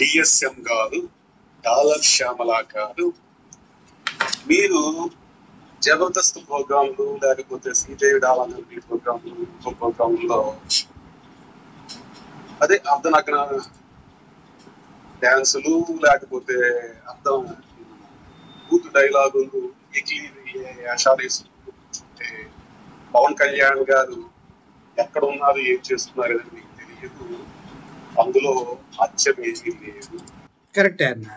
DSM గారు, dollar Shyamala గారు, మీరు జబర్దస్త్ ప్రోగ్రాంలు లేకపోతే శ్రీదేవి డాలర్ ప్రోగ్రాంలు ఇంకో ప్రోగ్రాంలో అదే అర్ధనగ్న డ్యాన్సులు లేకపోతే అర్థం బూత్ డైలాగులు అంటే పవన్ కళ్యాణ్ గారు ఎక్కడ ఉన్నారు ఏం చేస్తున్నారు అనేది మీకు తెలియదు, అందులో అచ్చమేమీ లేదు. కరెక్టే అన్న.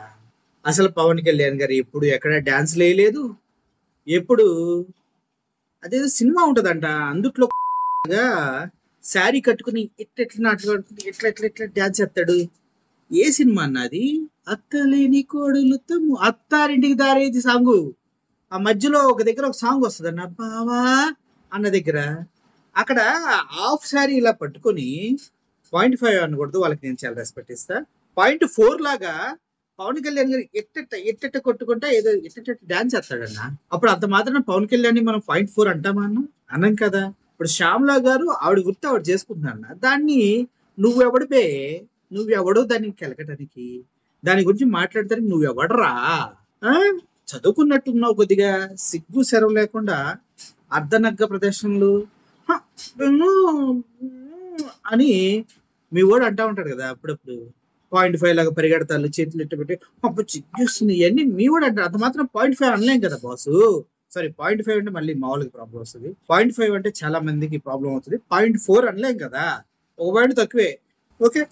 అసలు పవన్ కళ్యాణ్ గారు ఎప్పుడు ఎక్కడ డాన్స్ వేయలేదు. ఎప్పుడు అదేదో సినిమా ఉంటదంట, అందుట్లో శారీ కట్టుకుని ఎట్లెట్లా నాట్లు కట్టుకుని ఎట్లా ఎట్లా ఎట్లా డాన్స్ చేస్తాడు. ఏ సినిమా అన్నది? అత్తలేని కోడలు తమ్ము అత్తారింటికి దారేది సాంగు. ఆ మధ్యలో ఒక దగ్గర ఒక సాంగ్ వస్తుంది అన్న, బావా అన్న దగ్గర. అక్కడ హాఫ్ శారీ ఇలా పట్టుకొని 0.5 అనకూడదు, వాళ్ళకి నేను చాలా రెస్పెక్ట్ ఇస్తా. 0.4 లాగా పవన్ కళ్యాణ్ గారు ఎట్టెట్ట కొట్టుకుంటా ఏదో ఎట్టెట్ట డాన్స్ చేస్తాడన్న. అప్పుడు అంత మాత్రం పవన్ కళ్యాణ్ మనం 0.4 అంటామా అన్న? అనం కదా. ఇప్పుడు శ్యామ్లా గారు ఆవిడ గుర్తు ఆవిడ చేసుకుంటున్నా, దాన్ని నువ్వెవడో దాన్ని కెలకటానికి, దాని గురించి మాట్లాడటానికి నువ్వెవడరా? చదువుకున్నట్టున్నావు, కొద్దిగా సిగ్గు సెరవు లేకుండా అర్ధనగ్గ ప్రదర్శనలు అని మీ వాడు అంటా ఉంటాడు కదా అప్పుడప్పుడు. 0.5 లాగా పరిగెడతారు, చేతులు ఇట్టు పెట్టి అప్పుడు చిగ్గేస్తుంది, ఇవన్నీ మీ వాడు అంటారు. అంత మాత్రం 0.5 అనలేం కదా బాసు. సారీ, 0.5 అంటే మళ్ళీ మామూలుగా ప్రాబ్లం వస్తుంది. 0.5 అంటే చాలా మందికి ప్రాబ్లం అవుతుంది. 0.4 అనలేం కదా, ఒక పాయింట్ తక్కువే. ఓకే.